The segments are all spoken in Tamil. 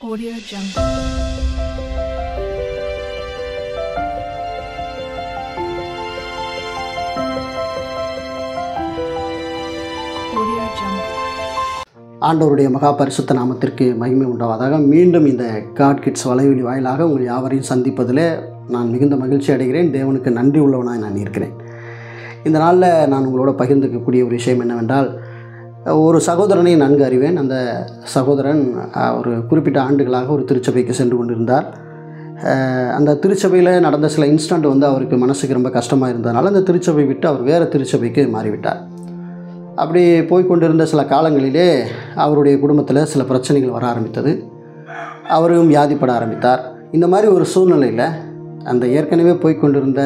Audio Jungle. Audio Jungle. ஆண்டவருடைய மகா பரிசுத்த நாமத்திற்கு மகிமை உண்டாவதாக. மீண்டும் இந்த காட் கிட்ஸ் வலைவெளி வாயிலாக உங்கள் யாவரையும் சந்திப்பதில் நான் மிகுந்த மகிழ்ச்சி அடைகிறேன். தேவனுக்கு நன்றி உள்ளவனாக நான் இருக்கிறேன். இந்த நாளில் நான் உங்களோட பகிர்ந்துக்கக்கூடிய ஒரு விஷயம் என்னவென்றால், ஒரு சகோதரனை நன்கு அறிவேன். அந்த சகோதரன் ஒரு குறிப்பிட்ட ஆண்டுகளாக ஒரு திருச்சபைக்கு சென்று கொண்டிருந்தார். அந்த திருச்சபையில் நடந்த சில இன்ஸ்டன்ட் அவருக்கு மனசுக்கு ரொம்ப கஷ்டமாக இருந்ததுனால அந்த திருச்சபை விட்டு அவர் வேறு திருச்சபைக்கு மாறிவிட்டார். அப்படி போய்கொண்டிருந்த சில காலங்களிலே அவருடைய குடும்பத்தில் சில பிரச்சனைகள் வர ஆரம்பித்தது. அவரும் வியாதிப்பட ஆரம்பித்தார். இந்த மாதிரி ஒரு சூழ்நிலையில் அந்த ஏற்கனவே போய்கொண்டிருந்த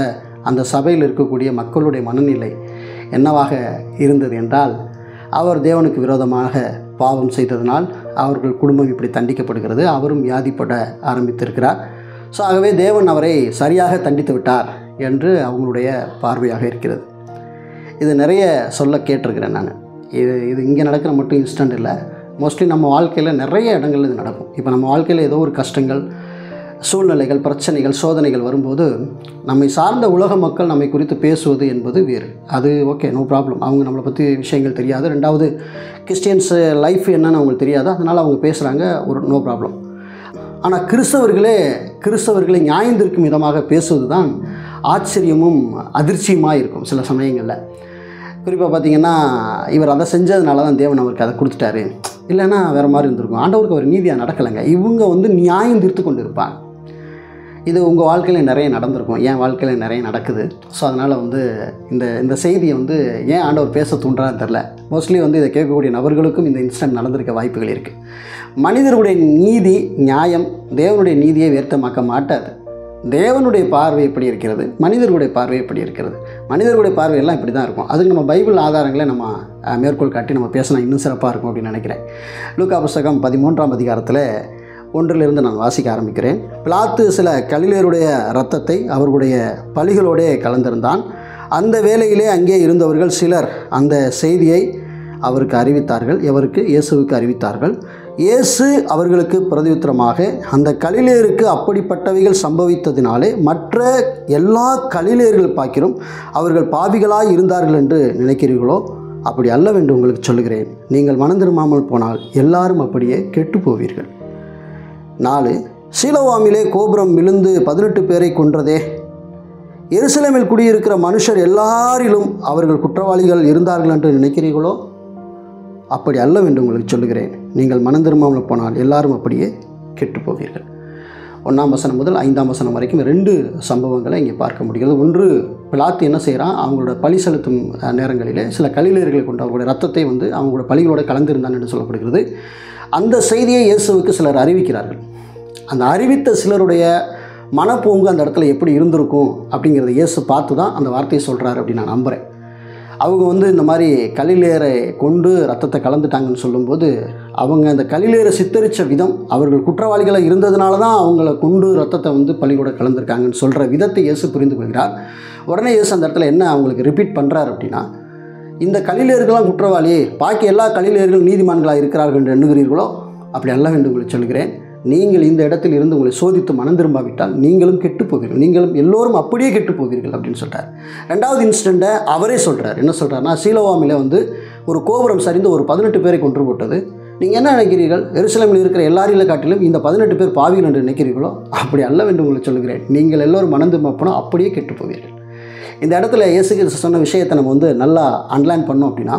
அந்த சபையில் இருக்கக்கூடிய மக்களுடைய மனநிலை என்னவாக இருந்தது என்றால், அவர் தேவனுக்கு விரோதமாக பாவம் செய்ததனால் அவர்கள் குடும்பம் இப்படி தண்டிக்கப்படுகிறது. அவரும் வியாதிப்பட ஆரம்பித்திருக்கிறார். ஸோ ஆகவே தேவன் அவரை சரியாக தண்டித்து விட்டார் என்று அவங்களுடைய பார்வையாக இருக்கிறது. இது நிறைய சொல்ல கேட்டிருக்கிறேன் நான். இது இங்கே நடக்கிற மட்டும் இன்ஸ்டன்ட் இல்லை, மோஸ்ட்லி நம்ம வாழ்க்கையில் நிறைய இடங்கள் இது நடக்கும். இப்போ நம்ம வாழ்க்கையில் ஏதோ ஒரு கஷ்டங்கள், சூழ்நிலைகள், பிரச்சனைகள், சோதனைகள் வரும்போது நம்மை சார்ந்த உலக மக்கள் நம்மை குறித்து பேசுவது என்பது வேறு. அது ஓகே, நோ ப்ராப்ளம். அவங்க நம்மளை பற்றி விஷயங்கள் தெரியாது. ரெண்டாவது, கிறிஸ்டியன்ஸ் லைஃப் என்னன்னு அவங்களுக்கு தெரியாது, அதனால் அவங்க பேசுகிறாங்க, ஒரு நோ ப்ராப்ளம். ஆனால் கிறிஸ்தவர்களை நியாயந்திருக்கும் விதமாக பேசுவது தான் ஆச்சரியமும் அதிர்ச்சியுமாக இருக்கும் சில சமயங்களில். குறிப்பாக பார்த்திங்கன்னா, இவர் அதை செஞ்சதுனால தான் தேவன் அவருக்கு அதை கொடுத்துட்டாரு, இல்லைன்னா வேறு மாதிரி இருந்திருக்கும், ஆண்டவருக்கு ஒரு நீதியாக நடக்கலைங்க. இவங்க நியாயம் தீர்த்து கொண்டு இருப்பாங்க. இது உங்கள் வாழ்க்கையில் நிறைய நடந்திருக்கும், என் வாழ்க்கையில் நிறைய நடக்குது. ஸோ அதனால் இந்த செய்தியை ஏன் ஆண்டவர் பேச தூண்டுறான்னு தெரில. மோஸ்ட்லி இதை கேட்கக்கூடிய நபர்களுக்கும் இந்த இன்சிடென்ட் நடந்திருக்க வாய்ப்புகள் இருக்குது. மனிதர்களுடைய நீதி, நியாயம் தேவனுடைய நீதியை வியர்த்தமாக்க மாட்டாது. தேவனுடைய பார்வை எப்படி இருக்கிறது, மனிதர்களுடைய பார்வை எப்படி இருக்கிறது? மனிதர்களுடைய பார்வையெல்லாம் இப்படி தான் இருக்கும். அதுக்கு நம்ம பைபிள் ஆதாரங்களை நம்ம மேற்கோள் காட்டி நம்ம பேசினா இன்னும் சிறப்பாக இருக்கும் அப்படின்னு நினைக்கிறேன். லூக்கா புஸ்தகம் 13ஆம் அதிகாரத்தில் 1 நான் வாசிக்க ஆரம்பிக்கிறேன். பிலாத்து சில கலிலேயருடைய இரத்தத்தை அவர்களுடைய பலிகளோடே கலந்திருந்தான். அந்த வேளையிலே அங்கே இருந்தவர்கள் சிலர் அந்த செய்தியை அவருக்கு அறிவித்தார்கள். இயேசுவுக்கு அறிவித்தார்கள். இயேசு அவர்களுக்கு பிரதியுத்தரமாக, அந்த கலிலேயருக்கு அப்படிப்பட்டவைகள் சம்பவித்ததினாலே மற்ற எல்லா கலிலேயர்கள் பார்க்கிறோம் அவர்கள் பாவிகளாய் இருந்தார்கள் என்று நினைக்கிறீர்களோ? அப்படி அல்லவென்று உங்களுக்கு சொல்லுகிறேன். நீங்கள் மனம் திரும்பாமல் போனால் எல்லாரும் அப்படியே கெட்டு போவீர்கள். 4, சீலோவாமிலே கோபுரம் விழுந்து 18 பேரை கொன்றதே, எருசலேமில் குடியிருக்கிற மனுஷர் எல்லாரிலும் அவர்கள் குற்றவாளிகள் இருந்தார்கள் என்று நினைக்கிறீர்களோ? அப்படி அல்லவென்று உங்களுக்கு சொல்லுகிறேன். நீங்கள் மனம் திரும்பாமல் போனால் எல்லாரும் அப்படியே கெட்டு போவீர்கள். 1ஆம் வசனம் முதல் 5ஆம் வசனம் வரைக்கும் 2 சம்பவங்களை இங்கே பார்க்க முடிகிறது. ஒன்று, பிலாத்து என்ன செய்கிறான், அவங்களோட பலி செலுத்தும் நேரங்களிலே சில கலிலேயர்களை கொண்டு அவங்களுடைய ரத்தத்தை அவங்களோட பலிகளோட கலந்திருந்தான் என்று சொல்லப்படுகிறது. அந்த செய்தியை இயேசுவுக்கு சிலர் அறிவிக்கிறார்கள். அந்த அறிவித்த சிலருடைய மனப்போங்கு அந்த இடத்துல எப்படி இருந்திருக்கும் அப்படிங்கிறத இயேசு பார்த்து தான் அந்த வார்த்தையை சொல்கிறார் அப்படின்னு நான் நம்புகிறேன். அவங்க இந்த மாதிரி கலிலேயரை கொண்டு ரத்தத்தை கலந்துட்டாங்கன்னு சொல்லும்போது, அவங்க அந்த கலிலேயரை சித்தரித்த விதம், அவர்கள் குற்றவாளிகளாக இருந்ததுனால தான் அவங்கள கொண்டு ரத்தத்தை பலியோட கலந்துருக்காங்கன்னு சொல்கிற விதத்தை இயேசு புரிந்து கொள்கிறார். உடனே இயேசு அந்த இடத்துல என்ன அவங்களுக்கு ரிப்பீட் பண்ணுறார் அப்படின்னா, இந்த கலிலேயர்கள்லாம் குற்றவாளி, பாக்கி எல்லா கலிலேயர்கள் நீதிமான்களாக இருக்கிறார்கள் என்று எண்ணுகிறீர்களோ? அப்படி அல்லவென்று உங்களுக்கு சொல்கிறேன். நீங்கள் இந்த இடத்தில் இருந்து உங்களை சோதித்து மனம் திரும்பாவிட்டால் நீங்களும் கெட்டு போவீர்கள், நீங்களும் எல்லோரும் அப்படியே கெட்டு போவீர்கள் அப்படின்னு சொல்கிறார். 2வது இன்சிடெண்ட்டை அவரே சொல்கிறார். என்ன சொல்கிறாருன்னா, சீலோவாமில் ஒரு கோபுரம் சரிந்து ஒரு 18 பேரை கொன்று போட்டது. நீங்கள் என்ன நினைக்கிறீர்கள்? எருசலேமில் இருக்கிற எல்லாரையும் காட்டிலும் இந்த 18 பேர் பாவிகள் என்று நினைக்கிறீர்களோ? அப்படி அல்லவென்று உங்களுக்கு சொல்கிறேன். நீங்கள் எல்லோரும் மனம் திரும்ப போனால் அப்படியே கெட்டு போவீர்கள். இந்த இடத்துல இயேசு கிறிஸ்து சொன்ன விஷயத்தை நம்ம நல்லா அண்டர்லைன் பண்ணோம் அப்படின்னா,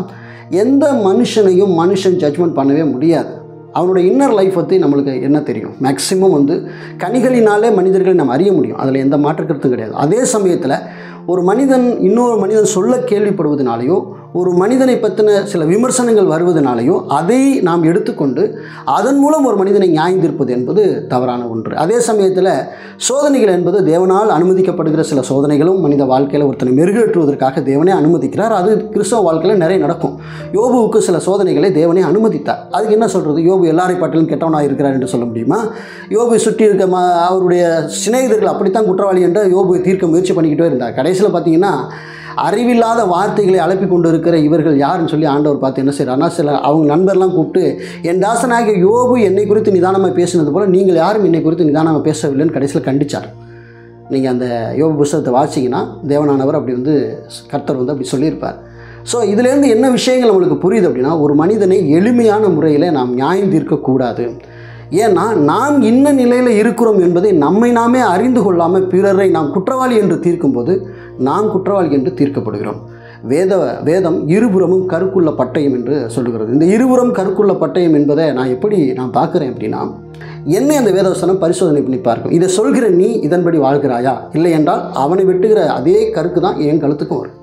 எந்த மனுஷனையும் மனுஷன் ஜட்ஜ்மெண்ட் பண்ணவே முடியாது. அவனுடைய இன்னர் லைஃப் பற்றி நம்மளுக்கு என்ன தெரியும்? மேக்ஸிமம் கனிகளினாலே மனிதர்களை நம்ம அறிய முடியும், அதில் எந்த மாற்று கருத்தும் கிடையாது. அதே சமயத்தில் ஒரு மனிதன் இன்னொரு மனிதன் சொல்ல கேள்விப்படுவதனாலேயோ, ஒரு மனிதனை பற்றின சில விமர்சனங்கள் வருவதனாலேயோ அதை நாம் எடுத்துக்கொண்டு அதன் மூலம் ஒரு மனிதனை நியாயந்திருப்பது என்பது தவறான ஒன்று. அதே சமயத்தில் சோதனைகள் என்பது தேவனால் அனுமதிக்கப்படுகிற சில சோதனைகளும் மனித வாழ்க்கையில் ஒருத்தனை மெருகேற்றுவதற்காக தேவனே அனுமதிக்கிறார். அது கிறிஸ்தவ வாழ்க்கையில் நிறைய நடக்கும். யோபுவுக்கு சில சோதனைகளை தேவனே அனுமதித்தார். அதுக்கு என்ன சொல்கிறது? யோபு எல்லாரை பாட்டிலும் கெட்டவனாக இருக்கிறார் என்று சொல்ல முடியுமா? யோபு சுற்றி இருக்க அவருடைய சிநேகிதர்கள் அப்படித்தான் குற்றவாளி என்று யோபு தீர்க்க முயற்சி பண்ணிக்கிட்டே இருந்தார். கடைசியில் பார்த்தீங்கன்னா அறிவில்லாத வார்த்தைகளை அழைப்பி கொண்டு இருக்கிற இவர்கள் யாருன்னு சொல்லி ஆண்டவர் பார்த்து என்ன செய்கிறாருன்னா, சில அவங்க நண்பர்லாம் கூப்பிட்டு, என் தாசனாகிய யோபு என்னை குறித்து நிதானமாக பேசினது போல் நீங்கள் யாரும் என்னை குறித்து நிதானமாக பேசவில்லைன்னு கடைசியில் கண்டிச்சார். நீங்கள் அந்த யோபு புத்தகத்தை வாசிங்கன்னா தேவனானவர் அப்படி கர்த்தர் அப்படி சொல்லியிருப்பார். ஸோ இதுலேருந்து என்ன விஷயங்கள் நம்மளுக்கு புரியுது அப்படின்னா, ஒரு மனிதனை எளிமையான முறையில் நாம் நியாயம் தீர்க்கக்கூடாது. ஏன்னா நாம் இன்ன நிலையில் இருக்கிறோம் என்பதை நம்மை நாமே அறிந்து கொள்ளாமல் பிறரை நாம் குற்றவாளி என்று தீர்க்கும்போது நாம் குற்றவாளி என்று தீர்க்கப்படுகிறோம். வேதம் இருபுறமும் கருக்குள்ள பட்டயம் என்று சொல்லுகிறது. இந்த இருபுறம் கருக்குள்ள பட்டயம் என்பதை நான் பார்க்குறேன் அப்படின்னா, என்னை அந்த வேதவசனம் பரிசோதனை பண்ணி பார்க்கும். இதை சொல்கிற நீ இதன்படி வாழ்கிறாயா, இல்லை என்றால் அவனை வெட்டுகிற அதே கருக்கு தான் என் கழுத்துக்கும் வரும்.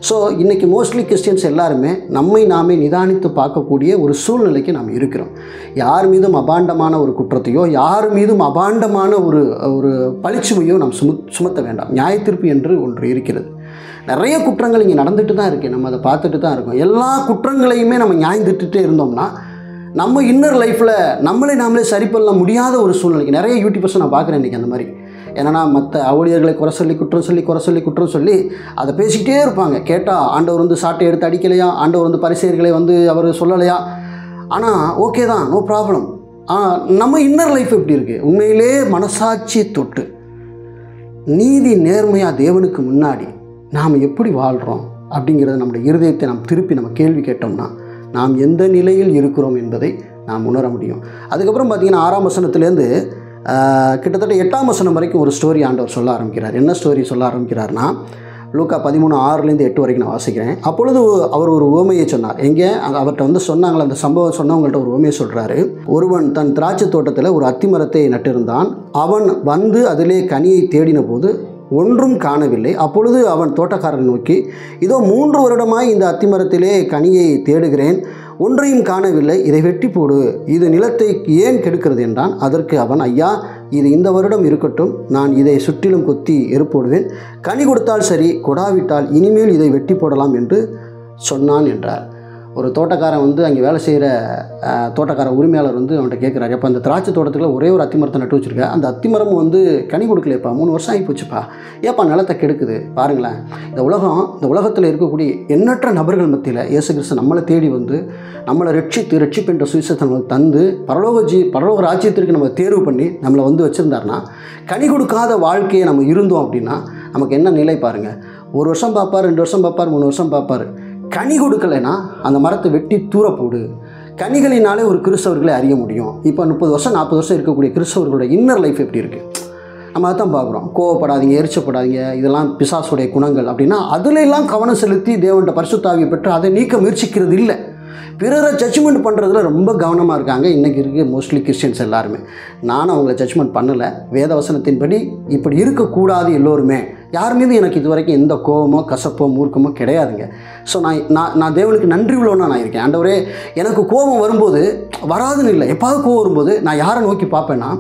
ஸோ இன்றைக்கி மோஸ்ட்லி கிறிஸ்டியன்ஸ் எல்லாருமே நம்மை நாமே நிதானித்து பார்க்கக்கூடிய ஒரு சூழ்நிலைக்கு நாம் இருக்கிறோம். யார் மீதும் அபாண்டமான ஒரு குற்றத்தையோ யார் மீதும் அபாண்டமான ஒரு பழிச்சுமையோ நாம் சுமத்த வேண்டாம். நியாயத்தீர்ப்பு என்று ஒன்று இருக்கிறது. நிறைய குற்றங்கள் இங்கே நடந்துட்டு தான் இருக்குது, நம்ம அதை பார்த்துட்டு தான் இருக்கோம். எல்லா குற்றங்களையுமே நம்ம நியாயம் திட்டுட்டே இருந்தோம்னா நம்ம இன்னர் லைஃப்பில் நாமளே சரி பண்ண முடியாத ஒரு சூழ்நிலைக்கு நிறைய யூடியூபர்ஸ் நான் பார்க்குறேன் இன்றைக்கி. அந்த மாதிரி என்னென்னா, மற்ற ஊழியர்களை குறை சொல்லி அதை பேசிக்கிட்டே இருப்பாங்க. கேட்டால் ஆண்டவர் சாட்டை எடுத்து அடிக்கலையா, ஆண்டவர் பரிசேயர்களை அவர் சொல்லலையா, ஆனால் ஓகே தான், நோ ப்ராப்ளம். நம்ம இன்னர் லைஃப் எப்படி இருக்குது? உண்மையிலே மனசாட்சியை தொட்டு நீதி நேர்மையாக தேவனுக்கு முன்னாடி நாம் எப்படி வாழ்கிறோம் அப்படிங்கிறத நம்முடைய இருதயத்தை நாம் திருப்பி நம்ம கேள்வி கேட்டோம்னா நாம் எந்த நிலையில் இருக்கிறோம் என்பதை நாம் உணர முடியும். அதுக்கப்புறம் பார்த்திங்கன்னா 6ஆம் வசனத்துலேருந்து கிட்டத்தட்ட 8ஆம் வசனம் வரைக்கும் ஒரு ஸ்டோரி ஆண்டவர் சொல்ல ஆரம்பிக்கிறார். என்ன ஸ்டோரி சொல்ல ஆரம்பிக்கிறார்னா, லூக்கா 13:6-8 வரைக்கும் நான் வாசிக்கிறேன். அப்பொழுது அவர் ஒரு உவமையை சொன்னார். எங்கே அவர்கிட்ட சொன்னாங்களே, அந்த சம்பவம் சொன்னவங்கள்ட்ட ஒரு உவமையை சொல்கிறாரு. ஒருவன் தன் திராட்சை தோட்டத்தில் ஒரு அத்திமரத்தை நட்டிருந்தான். அவன் அதிலே கனியை தேடின போது ஒன்றும் காணவில்லை. அப்பொழுது அவன் தோட்டக்காரன் நோக்கி, இதோ 3 வருடமாய் இந்த அத்திமரத்திலே கனியை தேடுகிறேன், ஒன்றையும் காணவில்லை, இதை வெட்டி போடு, இது நிலத்தை ஏன் கெடுக்கிறது என்றான். அதற்கு அவன், ஐயா, இது இந்த வருடம் இருக்கட்டும், நான் இதை சுற்றிலும் கொத்தி எருப்போடுவேன், கனி கொடுத்தால் சரி, கொடாவிட்டால் இனிமேல் இதை வெட்டி போடலாம் என்று சொன்னான் என்றார். ஒரு தோட்டக்காரன் அங்கே வேலை செய்கிற தோட்டக்கார உரிமையாளர் அவன்கிட்ட கேட்குறாரு, அப்போ அந்த திராட்சை தோட்டத்தில் ஒரே ஒரு அத்திமரத்தை நட்டு வச்சுருக்கேன், அந்த அத்திமரம் கனி கொடுக்கலையப்பா, 3 வருஷம் ஆகி போச்சுப்பா, ஏப்பா நிலத்தை கெடுக்குது? பாருங்களேன், இந்த உலகத்தில் இருக்கக்கூடிய எண்ணற்ற நபர்கள் மத்தியில் இயேசு கிறிஸ்து நம்மளை தேடி நம்மளை ரட்சிப்பு என்ற சுவிசேஷத்தை நம்மளுக்கு தந்து பரலோக ராஜ்யத்திற்கு நம்ம தேர்வு பண்ணி நம்மளை வச்சுருந்தாருன்னா, கனி கொடுக்காத வாழ்க்கையை நம்ம இருந்தோம் அப்படின்னா நமக்கு என்ன நிலை பாருங்கள். 1 வருஷம் பார்ப்பார், 2 வருஷம் பார்ப்பார், 3 வருஷம் பார்ப்பார். கனி கொடுக்கலைன்னா அந்த மரத்தை வெட்டி தூர போடு. கனிகளினாலே ஒரு கிறிஸ்தவர்களை அறிய முடியும். இப்போ 30 வருஷம் 40 வருஷம் இருக்கக்கூடிய கிறிஸ்தவர்களோட இன்னர் லைஃப் எப்படி இருக்குது நம்ம அதான் பார்க்குறோம். கோவப்படாதீங்க, எரிச்சப்படாதீங்க, இதெல்லாம் பிசாசுடைய குணங்கள் அப்படின்னா அதில் எல்லாம் கவனம் செலுத்தி தேவன்கிட்ட பரிசுத்த ஆவியை பெற்று அதை நீக்க முயற்சிக்கிறது இல்லை. பிறரை ஜட்ஜ்மெண்ட் பண்ணுறதுல ரொம்ப கவனமாக இருக்காங்க இன்றைக்கி இருக்க மோஸ்ட்லி கிறிஸ்டியன்ஸ் எல்லாருமே. நானும் அவங்கள ஜட்ஜ்மெண்ட் பண்ணலை. வேதவசனத்தின்படி இப்படி இருக்கக்கூடாது. எல்லோருமே யார் மீது எனக்கு இது வரைக்கும் எந்த கோபமோ கசப்போ மூர்க்கமோ கிடையாதுங்க. ஸோ நான் தேவனுக்கு நன்றி உள்ளவனா நான் இருக்கேன். ஆண்டவரே, எனக்கு கோபம் வரும்போது வராதுன்னு இல்லை, எப்பாவது கோபம் வரும்போது நான் யாரை நோக்கி பார்ப்பேன்னா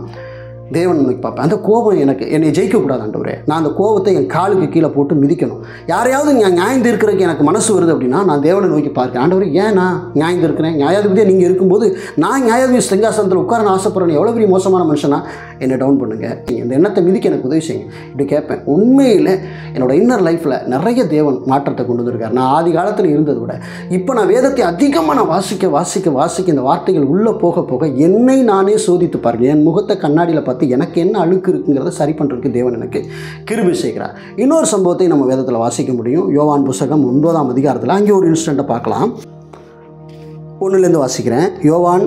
தேவன் நோக்கி பார்ப்பேன். அந்த கோபம் என்னை ஜெயிக்கக்கூடாது ஆண்டவரே. நான் அந்த கோபத்தை என் காலுக்கு கீழே போட்டு மிதிக்கணும். யாரையாவது நியாயம் தீர்க்கிறதுக்கு எனக்கு மனசு வருது அப்படின்னா நான் தேவனை நோக்கி பார்க்கிறேன். ஆண்டவரே, ஏன் நான் நியாயம் தீர்க்கிறேன்? நியாயாதிபதியாக நீங்கள் இருக்கும்போது நான் நியாயாதிபதி சிங்காசனத்தில் உட்கார ஆசைப்படுறேன், எவ்வளோ பெரிய மோசமான மனுஷனா, என்னை டவுன் பண்ணுங்கள், இந்த எண்ணத்தை மிதிக்க எனக்கு உதவி செய்யுங்க. இப்படி கேட்பேன். உண்மையில் என்னோடய இன்னர் லைஃப்பில் நிறைய தேவன் மாற்றத்தை கொண்டு வந்திருக்கார். நான் ஆதி காலத்தில் இருந்ததை விட இப்போ நான் வேதத்தை அதிகமாக நான் வாசிக்க இந்த வார்த்தைகள் உள்ளே போக போக என்னை நானே சோதித்து பாருங்கள். என் முகத்தை கண்ணாடியில் பார்த்து எனக்கு என்ன அழுக்கு இருக்குங்கிறத சரி பண்ணுறதுக்கு தேவன் எனக்கு கிருபை செய்கிறார். இன்னொரு சம்பவத்தை நம்ம வேதத்தில் வாசிக்க முடியும். யோவான் புத்தகம் 9ஆம் அதிகாரத்தில் அங்கே ஒரு இன்சிடெண்ட்டை பார்க்கலாம். 1லேருந்து வாசிக்கிறேன். யோவான்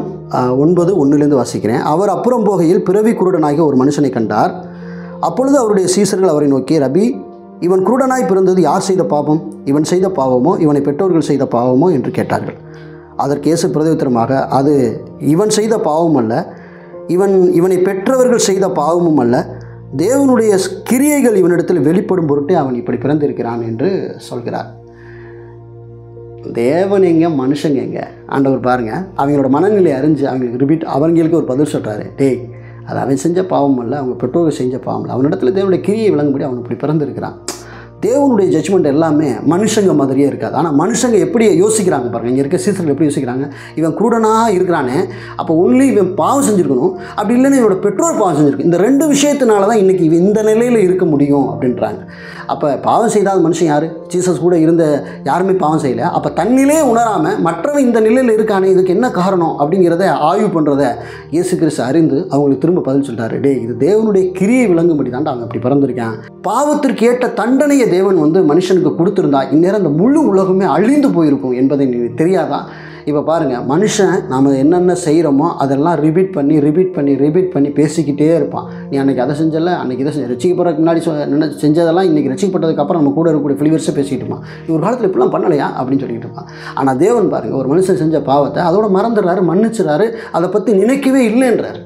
9:1 வாசிக்கிறேன். அவர் அப்புறம் போகையில் பிறவி குருடனாகிய ஒரு மனுஷனை கண்டார். அப்பொழுது அவருடைய சீசர்கள் அவரை நோக்கி, ரபி, இவன் குருடனாய் பிறந்தது யார் செய்த பாவம்? இவன் செய்த பாவமோ இவனை பெற்றோர்கள் செய்த பாவமோ என்று கேட்டார்கள். அதற்கு இயேசு பிரதியுத்தரமாக, அது இவன் செய்த பாவம் அல்ல, இவனை பெற்றவர்கள் செய்த பாவமும் அல்ல, தேவனுடைய கிரியைகள் இவனிடத்தில் வெளிப்படும் பொருட்டே அவன் இப்படி பிறந்திருக்கிறான் என்று சொல்கிறார். தேவன் எங்க, மனுஷங்க எங்க? ஆண்டவர் பாருங்கள், அவங்களோட மனநிலை அறிஞ்சு அவங்களுக்கு ஒரு பதில் சொல்கிறாரு. டேய், அது அவன் செஞ்ச பாவம் அல்ல, அவங்க பெற்றோர்கள் செஞ்ச பாவம் இல்லை, அவனிடத்தில் தேவனுடைய கிரியை விளங்கும்படி அவன் இப்படி பிறந்திருக்கிறான். தேவனுடைய ஜட்ஜ்மெண்ட் எல்லாமே மனுஷங்க மாதிரியே இருக்காது. ஆனால் மனுஷங்க எப்படி யோசிக்கிறாங்க பாருங்கள். இங்கே இருக்க சீசர்கள் எப்படி யோசிக்கிறாங்க, இவன் குருடனாக இருக்கிறானே, அப்போ ஒன்லி இவன் பாவம் செஞ்சுருக்கணும், அப்படி இல்லைன்னா இவனோட பெற்றோர் பாவம் செஞ்சுருக்கு, இந்த 2 விஷயத்தினால தான் இன்றைக்கி இவன் இந்த நிலையில் இருக்க முடியும் அப்படின்றாங்க. அப்போ பாவம் செய்யாத மனுஷன் யார்? ஜீசஸ் கூட இருந்த யாருமே பாவம் செய்யலை. அப்போ தன்னிலே உணராமல் மற்றவன் இந்த நிலையில் இருக்கானே, இதுக்கு என்ன காரணம் அப்படிங்கிறத ஆய்வு பண்ணுறத இயேசு கிறிஸ்து அறிந்து அவங்களுக்கு திரும்ப பதில் சொல்லிட்டாரு. டே, இது தேவனுடைய கிரியை விளங்கும்படி தான்டா அவங்க அப்படி பிறந்திருக்கான். பாவத்திற்கு ஏற்ற தண்டனையை தேவன் மனுஷனுக்கு கொடுத்துருந்தா இந்நேரம் அந்த முழு உலகமே அழிந்து போயிருக்கும் என்பதை நீ தெரியாதான்? இப்போ பாருங்கள், மனுஷன் நாம் என்னென்ன செய்கிறோமோ அதெல்லாம் ரிப்பீட் பண்ணி பேசிக்கிட்டே இருப்பான். நீ அன்றைக்கி அதை செஞ்சல, அன்றைக்கி இதை ரசிக்கப்படுறதுக்கு முன்னாடி செஞ்சதெல்லாம் இன்றைக்கி ரசிக்கப்பட்டதுக்கப்புறம் நம்ம கூட இருக்கக்கூடிய ஃபிலிவர்ஸை பேசிக்கிட்டு இருப்பான். ஒரு காலத்தில் இப்படிலாம் பண்ணலையா அப்படின்னு சொல்லிக்கிட்டு இருப்பான். ஆனால் தேவன் பாருங்கள், ஒரு மனுஷன் செஞ்ச பாவத்தை அதோட மறந்துடுறாரு, மன்னிச்சுறாரு, அதை பற்றி நினைக்கவே இல்லைன்றார்.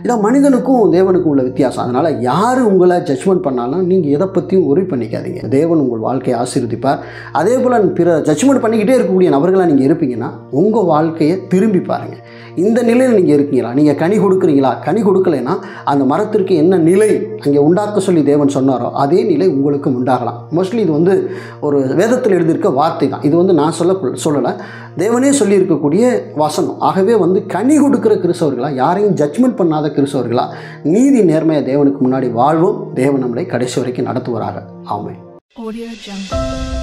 இதான் மனிதனுக்கும் தேவனுக்கும் உள்ள வித்தியாசம். அதனால் யார் உங்களை ஜட்ஜ்மெண்ட் பண்ணாலும் நீங்கள் எதை பற்றியும் ஒரி பண்ணிக்காதீங்க. தேவன் உங்கள் வாழ்க்கையை ஆசீர்வதிப்பார். அதே போல் பிற ஜட்ஜ்மெண்ட் பண்ணிக்கிட்டே இருக்கக்கூடிய நபர்களாக நீங்கள் இருப்பீங்கன்னா உங்கள் வாழ்க்கையை திரும்பி பாருங்கள். இந்த நிலையில் நீங்கள் இருக்கீங்களா? நீங்கள் கனி கொடுக்குறீங்களா? கனி கொடுக்கலைன்னா அந்த மரத்திற்கு என்ன நிலை அங்கே உண்டாக்க சொல்லி தேவன் சொன்னாரோ அதே நிலை உங்களுக்கு உண்டாகலாம். மோஸ்ட்லி இது ஒரு வேதத்தில் எழுதியிருக்க வார்த்தை தான். இது நான் சொல்லலை, தேவனே சொல்லியிருக்கக்கூடிய வசனம். ஆகவே கனி கொடுக்குற கிறிஸ்தவர்களா, யாரையும் ஜட்ஜ்மெண்ட் பண்ணாத கிறிஸ்தவர்களா, நீதி நேர்மையை தேவனுக்கு முன்னாடி வாழ்வோம். தேவன் நம்மளை கடைசி வரைக்கும் நடத்துவாராக. ஆமென். Audio Jungle.